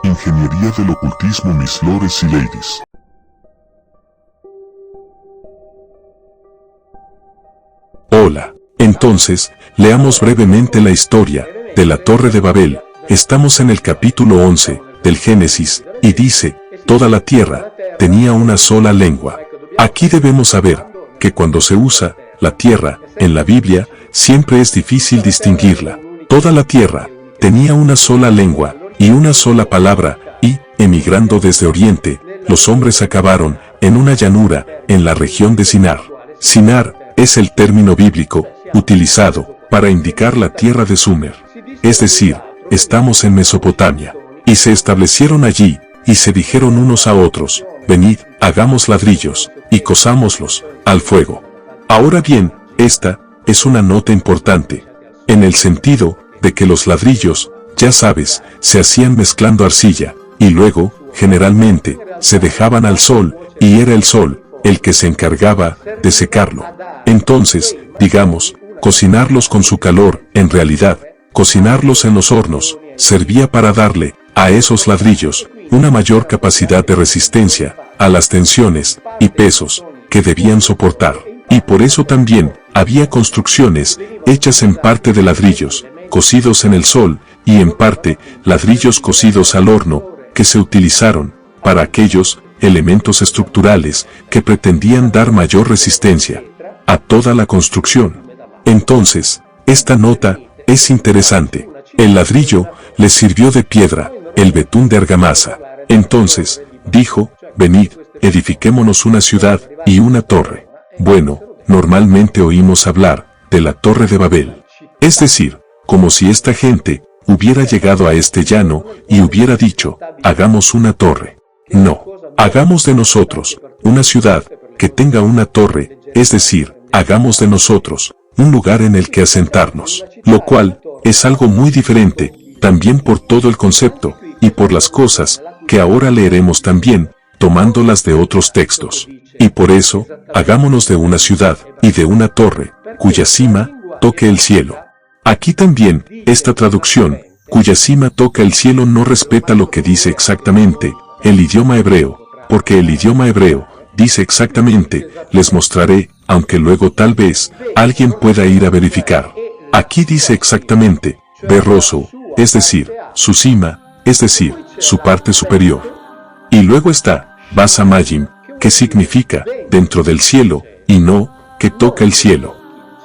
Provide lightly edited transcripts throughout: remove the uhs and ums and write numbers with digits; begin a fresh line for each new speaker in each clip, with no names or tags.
Ingeniería del ocultismo, mis lores y ladies.
Hola. Entonces, leamos brevemente la historia de la Torre de Babel. Estamos en el capítulo 11 del Génesis, y dice, toda la tierra tenía una sola lengua. Aquí debemos saber que cuando se usa la tierra en la Biblia, siempre es difícil distinguirla. Toda la tierra tenía una sola lengua y una sola palabra, y, emigrando desde Oriente, los hombres acabaron en una llanura en la región de Sinar. Sinar es el término bíblico utilizado para indicar la tierra de Sumer. Es decir, estamos en Mesopotamia. Y se establecieron allí, y se dijeron unos a otros, venid, hagamos ladrillos, y cosámoslos al fuego. Ahora bien, esta es una nota importante, en el sentido de que los ladrillos, ya sabes, se hacían mezclando arcilla, y luego, generalmente, se dejaban al sol, y era el sol el que se encargaba de secarlo. Entonces, digamos, cocinarlos con su calor, en realidad, cocinarlos en los hornos, servía para darle a esos ladrillos una mayor capacidad de resistencia a las tensiones y pesos que debían soportar. Y por eso también había construcciones hechas en parte de ladrillos cocidos en el sol y en parte ladrillos cocidos al horno que se utilizaron para aquellos elementos estructurales que pretendían dar mayor resistencia a toda la construcción. Entonces, esta nota es interesante. El ladrillo les sirvió de piedra, el betún de argamasa. Entonces, dijo, venid, edifiquémonos una ciudad y una torre. Bueno, normalmente oímos hablar de la Torre de Babel. Es decir, como si esta gente hubiera llegado a este llano y hubiera dicho, hagamos una torre. No, hagamos de nosotros una ciudad que tenga una torre, es decir, hagamos de nosotros un lugar en el que asentarnos, lo cual es algo muy diferente, también por todo el concepto, y por las cosas que ahora leeremos también, tomándolas de otros textos. Y por eso, hagámonos de una ciudad y de una torre, cuya cima toque el cielo. Aquí también, esta traducción, cuya cima toca el cielo, no respeta lo que dice exactamente el idioma hebreo, porque el idioma hebreo dice exactamente, les mostraré, aunque luego tal vez alguien pueda ir a verificar. Aquí dice exactamente, berroso, es decir, su cima, es decir, su parte superior. Y luego está, basamayim, que significa, dentro del cielo, y no, que toca el cielo.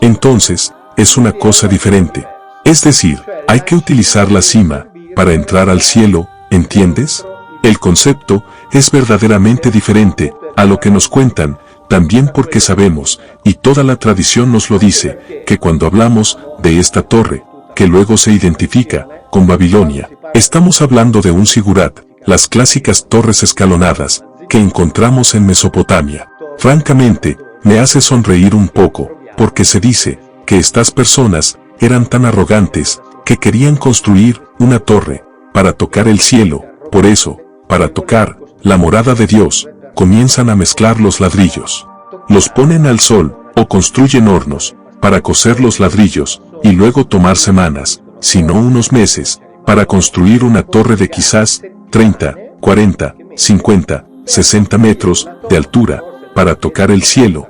Entonces, es una cosa diferente. Es decir, hay que utilizar la cima para entrar al cielo, ¿entiendes? El concepto es verdaderamente diferente a lo que nos cuentan, también porque sabemos, y toda la tradición nos lo dice, que cuando hablamos de esta torre, que luego se identifica con Babilonia, estamos hablando de un sigurat, las clásicas torres escalonadas que encontramos en Mesopotamia. Francamente, me hace sonreír un poco, porque se dice que estas personas eran tan arrogantes que querían construir una torre para tocar el cielo. Por eso, para tocar la morada de Dios, comienzan a mezclar los ladrillos. Los ponen al sol o construyen hornos para cocer los ladrillos y luego tomar semanas, si no unos meses, para construir una torre de quizás 30, 40, 50, 60 metros de altura para tocar el cielo.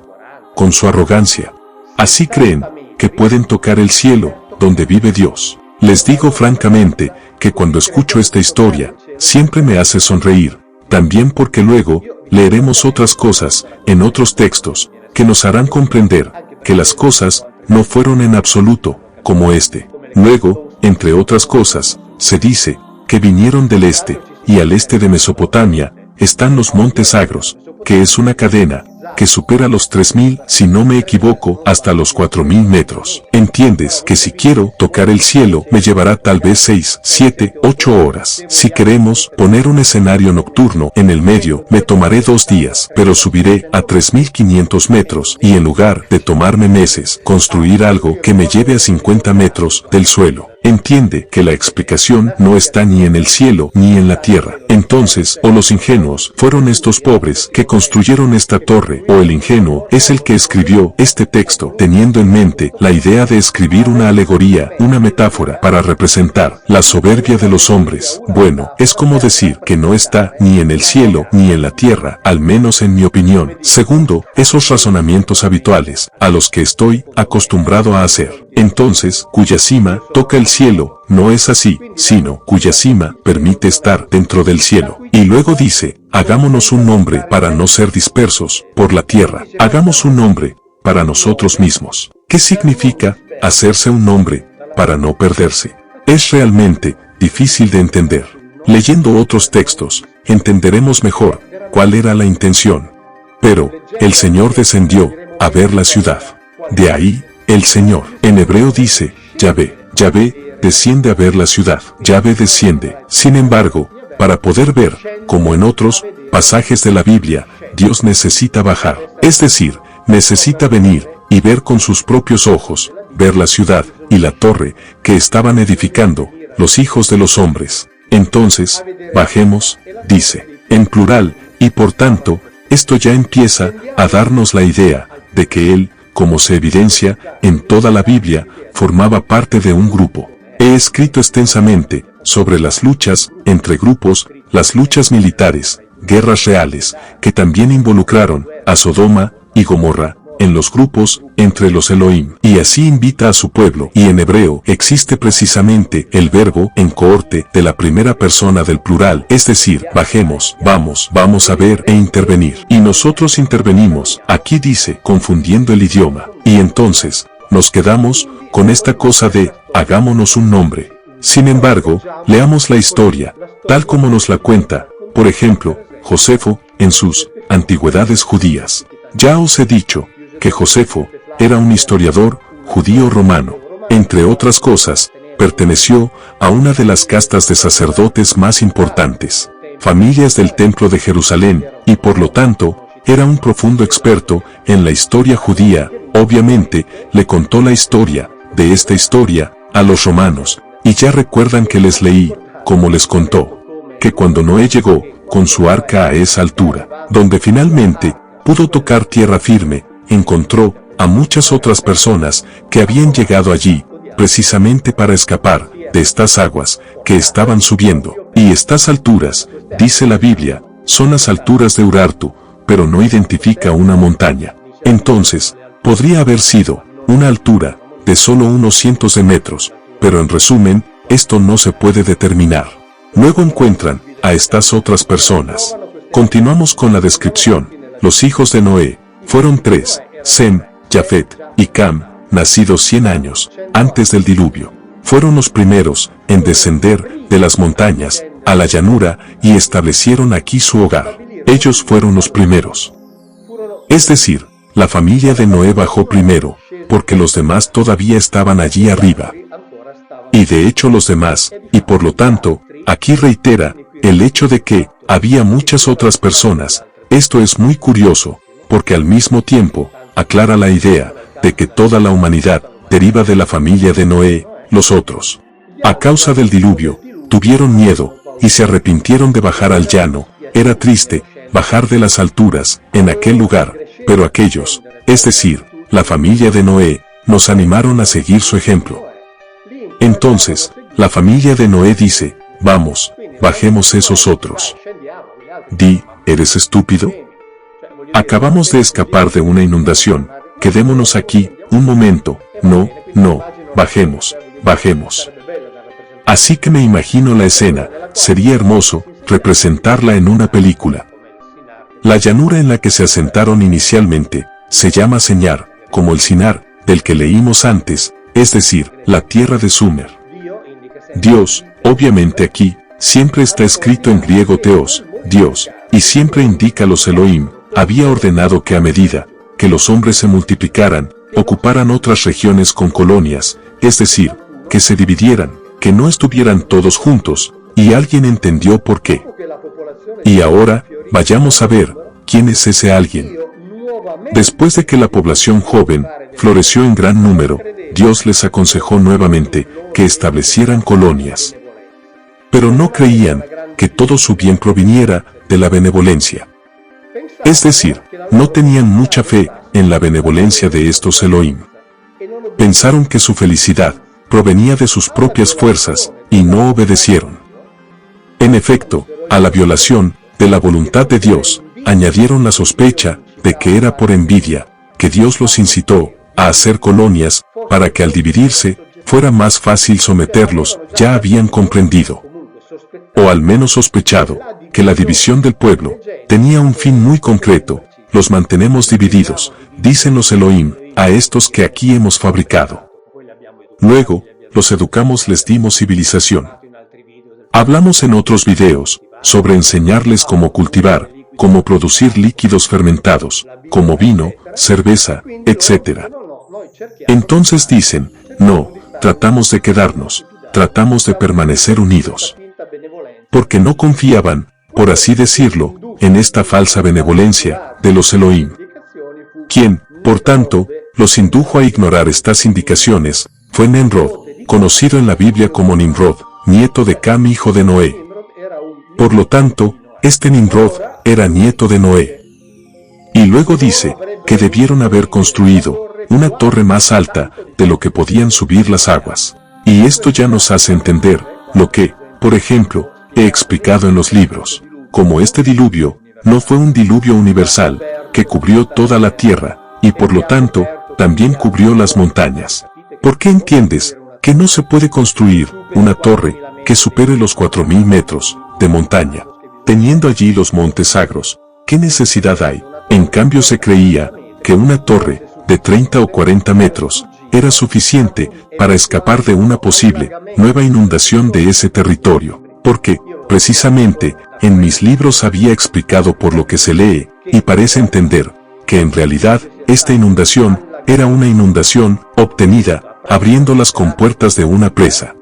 Con su arrogancia, así creen que pueden tocar el cielo donde vive Dios. Les digo francamente que cuando escucho esta historia, siempre me hace sonreír, también porque luego leeremos otras cosas en otros textos que nos harán comprender que las cosas no fueron en absoluto como este. Luego, entre otras cosas, se dice que vinieron del este, y al este de Mesopotamia están los montes Agros, que es una cadena que supera los 3000, si no me equivoco, hasta los 4000 metros. Entiendes que si quiero tocar el cielo me llevará tal vez 6, 7, 8 horas. Si queremos poner un escenario nocturno en el medio, me tomaré 2 días, pero subiré a 3500 metros y en lugar de tomarme meses, construir algo que me lleve a 50 metros del suelo. entiende que la explicación no está ni en el cielo ni en la tierra. Entonces, o los ingenuos fueron estos pobres que construyeron esta torre, o el ingenuo es el que escribió este texto teniendo en mente la idea de escribir una alegoría, una metáfora para representar la soberbia de los hombres. Bueno, es como decir que no está ni en el cielo ni en la tierra, al menos en mi opinión. Segundo, esos razonamientos habituales a los que estoy acostumbrado a hacer. Entonces, cuya cima toca el cielo, no es así, sino cuya cima permite estar dentro del cielo. Y luego dice, hagámonos un nombre para no ser dispersos por la tierra. Hagamos un nombre para nosotros mismos. ¿Qué significa hacerse un nombre para no perderse? Es realmente difícil de entender. Leyendo otros textos, entenderemos mejor cuál era la intención. Pero, el Señor descendió a ver la ciudad. De ahí, el Señor. En hebreo dice, Yahvé. Yahvé desciende a ver la ciudad. Yahvé desciende. Sin embargo, para poder ver, como en otros pasajes de la Biblia, Dios necesita bajar. Es decir, necesita venir y ver con sus propios ojos, ver la ciudad y la torre que estaban edificando los hijos de los hombres. Entonces, bajemos, dice, en plural, y por tanto, esto ya empieza a darnos la idea de que Él, como se evidencia en toda la Biblia, formaba parte de un grupo. He escrito extensamente sobre las luchas entre grupos, las luchas militares, guerras reales, que también involucraron a Sodoma y Gomorra, en los grupos entre los Elohim, y así invita a su pueblo, y en hebreo existe precisamente el verbo en cohorte de la primera persona del plural, es decir, bajemos, vamos a ver e intervenir. Y nosotros intervenimos, aquí dice, confundiendo el idioma, y entonces, nos quedamos con esta cosa de, hagámonos un nombre. Sin embargo, leamos la historia, tal como nos la cuenta, por ejemplo, Josefo, en sus Antigüedades Judías. Ya os he dicho, que Josefo era un historiador judío romano. Entre otras cosas, perteneció a una de las castas de sacerdotes más importantes, familias del Templo de Jerusalén, y por lo tanto, era un profundo experto en la historia judía. Obviamente, le contó la historia de esta historia a los romanos, y ya recuerdan que les leí, como les contó, que cuando Noé llegó con su arca a esa altura, donde finalmente pudo tocar tierra firme, encontró a muchas otras personas que habían llegado allí, precisamente para escapar de estas aguas que estaban subiendo. Y estas alturas, dice la Biblia, son las alturas de Urartu, pero no identifica una montaña. Entonces, podría haber sido una altura de solo unos cientos de metros, pero en resumen, esto no se puede determinar. Luego encuentran a estas otras personas. Continuamos con la descripción. Los hijos de Noé fueron 3, Sem, Jafet y Cam, nacidos 100 años antes del diluvio. Fueron los primeros en descender de las montañas a la llanura y establecieron aquí su hogar. Ellos fueron los primeros. Es decir, la familia de Noé bajó primero, porque los demás todavía estaban allí arriba. Y de hecho los demás, y por lo tanto, aquí reitera el hecho de que había muchas otras personas. Esto es muy curioso, porque al mismo tiempo, aclara la idea de que toda la humanidad deriva de la familia de Noé. Los otros, a causa del diluvio, tuvieron miedo, y se arrepintieron de bajar al llano. Era triste bajar de las alturas en aquel lugar, pero aquellos, es decir, la familia de Noé, nos animaron a seguir su ejemplo. Entonces, la familia de Noé dice, vamos, bajemos esos otros. Di, ¿eres estúpido? Acabamos de escapar de una inundación, quedémonos aquí, un momento, no, bajemos. Así que me imagino la escena, sería hermoso representarla en una película. La llanura en la que se asentaron inicialmente, se llama Señar, como el Sinar, del que leímos antes, es decir, la tierra de Sumer. Dios, obviamente aquí, siempre está escrito en griego Theos, Dios, y siempre indica los Elohim, había ordenado que a medida que los hombres se multiplicaran, ocuparan otras regiones con colonias, es decir, que se dividieran, que no estuvieran todos juntos, y alguien entendió por qué. Y ahora, vayamos a ver, ¿quién es ese alguien? Después de que la población joven floreció en gran número, Dios les aconsejó nuevamente que establecieran colonias. Pero no creían que todo su bien proviniera de la benevolencia. Es decir, no tenían mucha fe en la benevolencia de estos Elohim. Pensaron que su felicidad provenía de sus propias fuerzas y no obedecieron. En efecto, a la violación de la voluntad de Dios, añadieron la sospecha de que era por envidia que Dios los incitó a hacer colonias para que al dividirse fuera más fácil someterlos. Ya habían comprendido, o al menos sospechado, que la división del pueblo tenía un fin muy concreto. Los mantenemos divididos, dicen los Elohim, a estos que aquí hemos fabricado. Luego, los educamos, les dimos civilización. Hablamos en otros videos sobre enseñarles cómo cultivar, cómo producir líquidos fermentados, como vino, cerveza, etc. Entonces dicen, no, tratamos de quedarnos, tratamos de permanecer unidos. Porque no confiaban, por así decirlo, en esta falsa benevolencia de los Elohim. Quien, por tanto, los indujo a ignorar estas indicaciones, fue Nimrod, conocido en la Biblia como Nimrod, nieto de Cam, hijo de Noé. Por lo tanto, este Nimrod era nieto de Noé. Y luego dice que debieron haber construido una torre más alta de lo que podían subir las aguas. Y esto ya nos hace entender lo que, por ejemplo, he explicado en los libros, como este diluvio no fue un diluvio universal que cubrió toda la tierra, y por lo tanto, también cubrió las montañas. ¿Por qué entiendes que no se puede construir una torre que supere los 4000 metros de montaña, teniendo allí los montes sagros? ¿Qué necesidad hay? En cambio se creía que una torre de 30 o 40 metros era suficiente para escapar de una posible nueva inundación de ese territorio, porque, precisamente, en mis libros había explicado por lo que se lee, y parece entender, que en realidad, esta inundación era una inundación obtenida abriendo las compuertas de una presa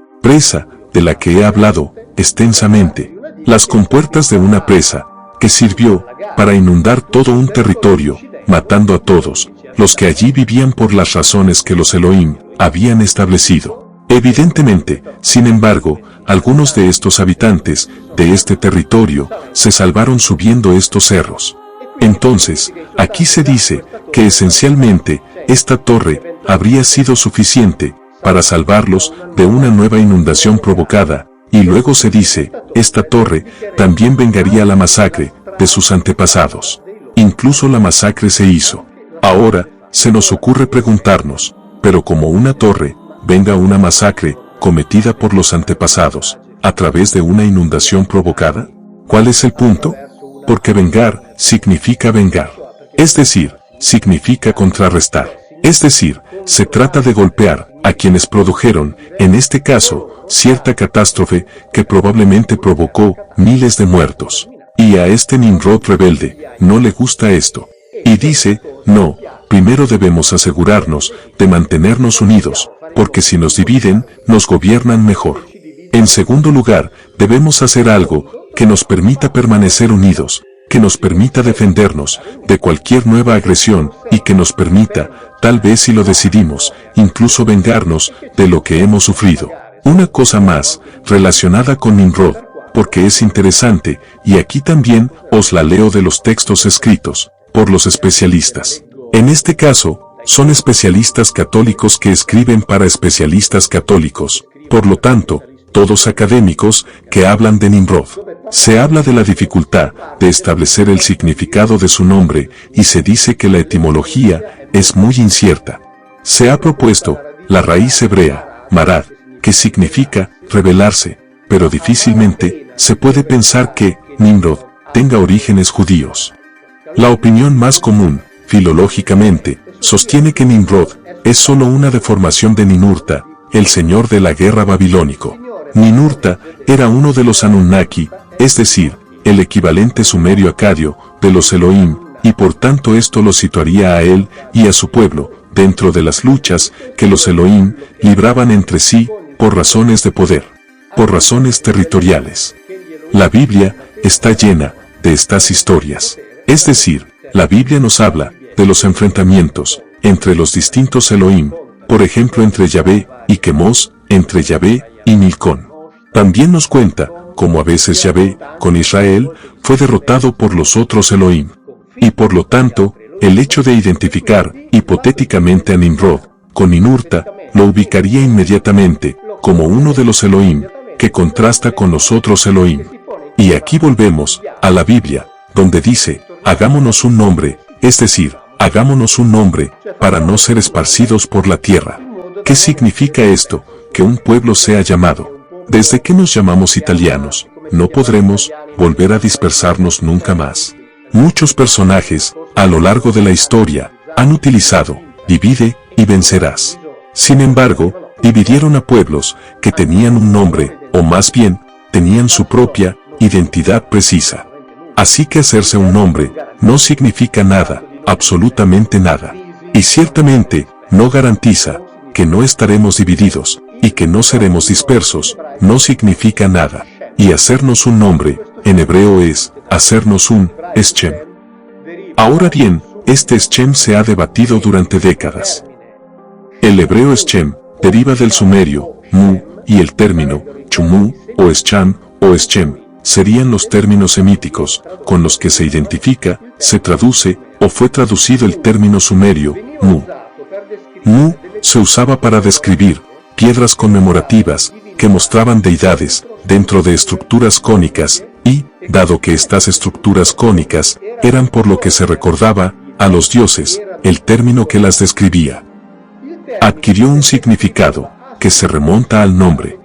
de la que he hablado extensamente, las compuertas de una presa que sirvió para inundar todo un territorio, matando a todos los que allí vivían por las razones que los Elohim habían establecido. Evidentemente, sin embargo, algunos de estos habitantes de este territorio se salvaron subiendo estos cerros. Entonces, aquí se dice que esencialmente esta torre habría sido suficiente para salvarlos de una nueva inundación provocada, y luego se dice, esta torre también vengaría la masacre de sus antepasados. Incluso la masacre se hizo. Ahora, se nos ocurre preguntarnos, pero como una torre venga una masacre cometida por los antepasados, a través de una inundación provocada, ¿cuál es el punto? Porque vengar significa vengar. Es decir, significa contrarrestar. Es decir, se trata de golpear a quienes produjeron, en este caso, cierta catástrofe que probablemente provocó miles de muertos. Y a este Nimrod rebelde no le gusta esto. Y dice, no, primero debemos asegurarnos de mantenernos unidos, porque si nos dividen, nos gobiernan mejor. En segundo lugar, debemos hacer algo que nos permita permanecer unidos, que nos permita defendernos de cualquier nueva agresión y que nos permita, tal vez si lo decidimos, incluso vengarnos de lo que hemos sufrido. Una cosa más, relacionada con Nimrod, porque es interesante, y aquí también os la leo de los textos escritos por los especialistas. En este caso, son especialistas católicos que escriben para especialistas católicos, por lo tanto, todos académicos que hablan de Nimrod. Se habla de la dificultad de establecer el significado de su nombre y se dice que la etimología es muy incierta. Se ha propuesto la raíz hebrea, marad, que significa rebelarse, pero difícilmente se puede pensar que Nimrod tenga orígenes judíos. La opinión más común, filológicamente, sostiene que Nimrod es solo una deformación de Ninurta, el señor de la guerra babilónico. Ninurta era uno de los Anunnaki, es decir, el equivalente sumerio acadio de los Elohim, y por tanto esto lo situaría a él y a su pueblo dentro de las luchas que los Elohim libraban entre sí por razones de poder, por razones territoriales. La Biblia está llena de estas historias. Es decir, la Biblia nos habla de los enfrentamientos entre los distintos Elohim, por ejemplo entre Yahvé y Quemos, entre Yahvé y Milcón. También nos cuenta cómo a veces Yahvé, con Israel, fue derrotado por los otros Elohim. Y por lo tanto, el hecho de identificar hipotéticamente a Nimrod con Ninurta lo ubicaría inmediatamente como uno de los Elohim que contrasta con los otros Elohim. Y aquí volvemos a la Biblia, donde dice, hagámonos un nombre, es decir, hagámonos un nombre para no ser esparcidos por la tierra. ¿Qué significa esto? Que un pueblo sea llamado. Desde que nos llamamos italianos, no podremos volver a dispersarnos nunca más. Muchos personajes, a lo largo de la historia, han utilizado, divide y vencerás. Sin embargo, dividieron a pueblos que tenían un nombre, o más bien, tenían su propia identidad precisa. Así que hacerse un nombre no significa nada, absolutamente nada. Y ciertamente, no garantiza que no estaremos divididos, y que no seremos dispersos, no significa nada. Y hacernos un nombre, en hebreo es, hacernos un Eschem. Ahora bien, este Eschem se ha debatido durante décadas. El hebreo Eschem deriva del sumerio, mu, y el término, chumú, o escham, o eschem, serían los términos semíticos, con los que se identifica, se traduce, o fue traducido el término sumerio, mu. Mu, se usaba para describir piedras conmemorativas, que mostraban deidades, dentro de estructuras cónicas, y, dado que estas estructuras cónicas, eran por lo que se recordaba, a los dioses, el término que las describía adquirió un significado, que se remonta al nombre.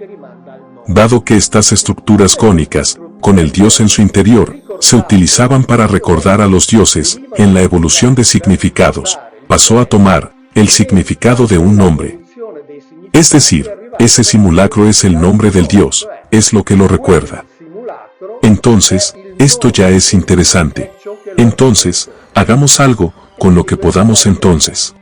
Dado que estas estructuras cónicas, con el dios en su interior, se utilizaban para recordar a los dioses, en la evolución de significados, pasó a tomar el significado de un nombre. Es decir, ese simulacro es el nombre del dios, es lo que lo recuerda. Entonces, esto ya es interesante. Entonces, hagamos algo con lo que podamos entonces.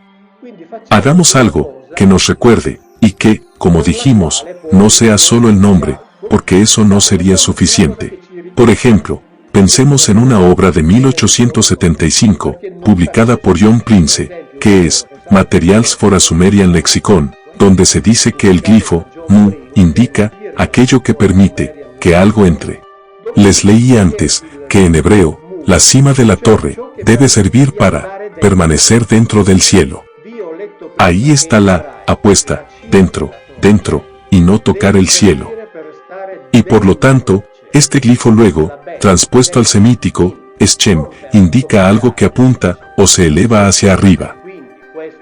Hagamos algo que nos recuerde, y que, como dijimos, no sea solo el nombre, porque eso no sería suficiente. Por ejemplo, pensemos en una obra de 1875, publicada por John Prince, que es Materials for a Sumerian Lexicon, donde se dice que el glifo, mu, indica aquello que permite que algo entre. Les leí antes que en hebreo, la cima de la torre debe servir para permanecer dentro del cielo. Ahí está la apuesta, dentro, y no tocar el cielo. Y por lo tanto, este glifo luego, transpuesto al semítico, Eschem, indica algo que apunta o se eleva hacia arriba.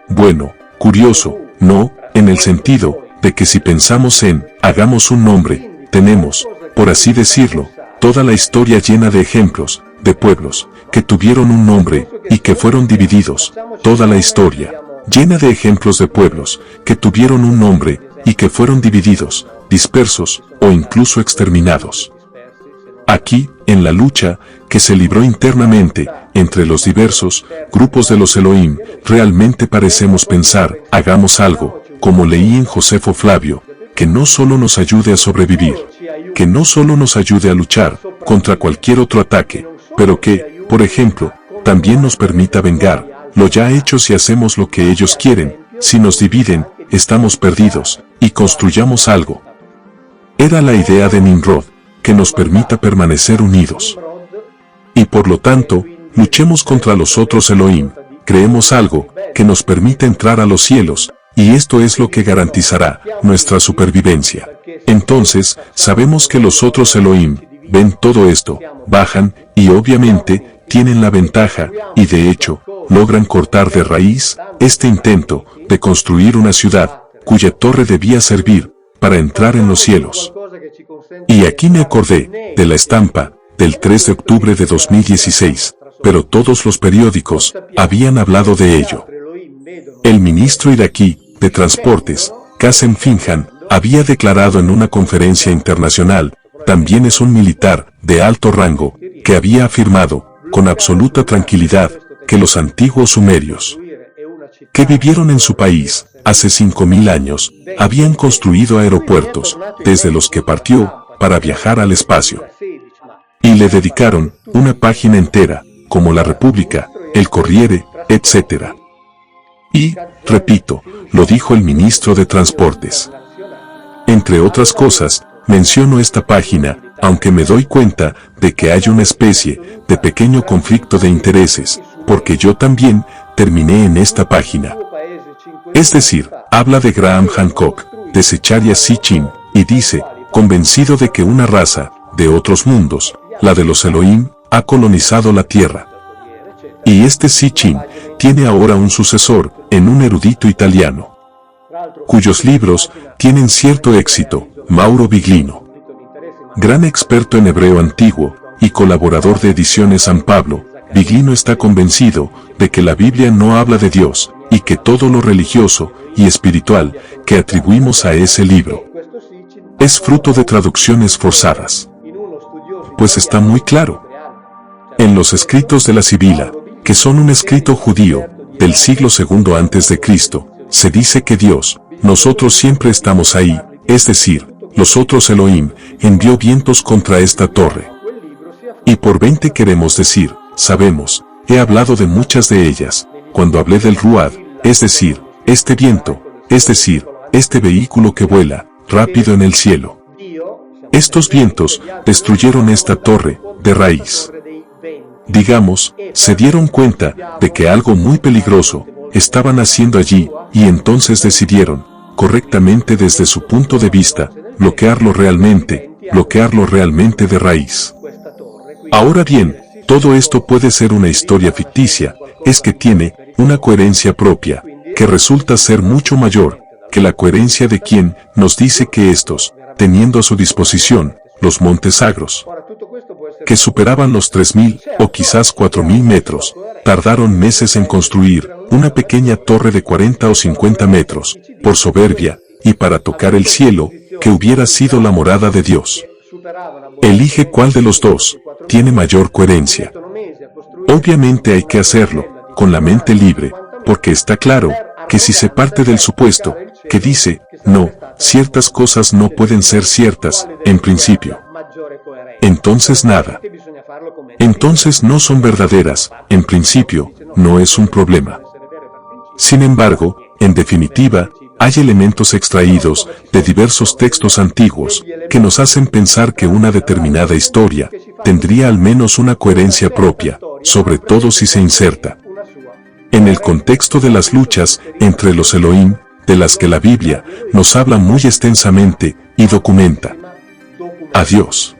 Bueno, curioso, ¿no? En el sentido de que si pensamos en, hagamos un nombre, tenemos, por así decirlo, toda la historia llena de ejemplos, de pueblos, que tuvieron un nombre, y que fueron divididos, toda la historia, llena de ejemplos de pueblos, que tuvieron un nombre, y que fueron divididos, dispersos, o incluso exterminados. Aquí, en la lucha, que se libró internamente, entre los diversos grupos de los Elohim, realmente parecemos pensar, hagamos algo, como leí en Josefo Flavio, que no solo nos ayude a sobrevivir, que no solo nos ayude a luchar contra cualquier otro ataque, pero que, por ejemplo, también nos permita vengar lo ya hecho si hacemos lo que ellos quieren. Si nos dividen, estamos perdidos, y construyamos algo. Era la idea de Nimrod, que nos permita permanecer unidos. Y por lo tanto, luchemos contra los otros Elohim, creemos algo que nos permita entrar a los cielos, y esto es lo que garantizará nuestra supervivencia. Entonces, sabemos que los otros Elohim ven todo esto, bajan, y obviamente, tienen la ventaja, y de hecho, logran cortar de raíz este intento de construir una ciudad, cuya torre debía servir para entrar en los cielos. Y aquí me acordé de la estampa del 3 de octubre de 2016, pero todos los periódicos habían hablado de ello. El ministro iraquí de Transportes, Qasem Finjan, había declarado en una conferencia internacional, también es un militar de alto rango, que había afirmado, con absoluta tranquilidad, que los antiguos sumerios, que vivieron en su país, hace 5000 años, habían construido aeropuertos, desde los que partió, para viajar al espacio. Y le dedicaron una página entera, como la República, el Corriere, etc. Y, repito, lo dijo el ministro de Transportes. Entre otras cosas, menciono esta página, aunque me doy cuenta de que hay una especie de pequeño conflicto de intereses, porque yo también terminé en esta página. Es decir, habla de Graham Hancock, de Zecharia Sitchin, y dice, convencido de que una raza, de otros mundos, la de los Elohim, ha colonizado la Tierra. Y este Sitchin tiene ahora un sucesor, en un erudito italiano, cuyos libros tienen cierto éxito, Mauro Biglino. Gran experto en hebreo antiguo, y colaborador de Ediciones San Pablo, Biglino está convencido de que la Biblia no habla de Dios, y que todo lo religioso y espiritual que atribuimos a ese libro es fruto de traducciones forzadas. Pues está muy claro. En los escritos de la Sibila, que son un escrito judío, del siglo II a.C., se dice que Dios, nosotros siempre estamos ahí, es decir, los otros Elohim, envió vientos contra esta torre. Y por 20 queremos decir, sabemos, he hablado de muchas de ellas, cuando hablé del Ruad, es decir, este viento, es decir, este vehículo que vuela, rápido en el cielo. Estos vientos destruyeron esta torre, de raíz. Digamos, se dieron cuenta de que algo muy peligroso estaban haciendo allí, y entonces decidieron, correctamente desde su punto de vista, bloquearlo realmente de raíz. Ahora bien, todo esto puede ser una historia ficticia, es que tiene una coherencia propia, que resulta ser mucho mayor que la coherencia de quien nos dice que estos, teniendo a su disposición, los montes sagros, que superaban los 3.000 o quizás 4.000 metros, tardaron meses en construir una pequeña torre de 40 o 50 metros, por soberbia, y para tocar el cielo, que hubiera sido la morada de Dios. Elige cuál de los dos tiene mayor coherencia. Obviamente hay que hacerlo, con la mente libre, porque está claro, que si se parte del supuesto, que dice, no, ciertas cosas no pueden ser ciertas, en principio. Entonces nada. Entonces no son verdaderas, en principio, no es un problema. Sin embargo, en definitiva, hay elementos extraídos de diversos textos antiguos que nos hacen pensar que una determinada historia tendría al menos una coherencia propia, sobre todo si se inserta en el contexto de las luchas entre los Elohim, de las que la Biblia nos habla muy extensamente y documenta. Adiós.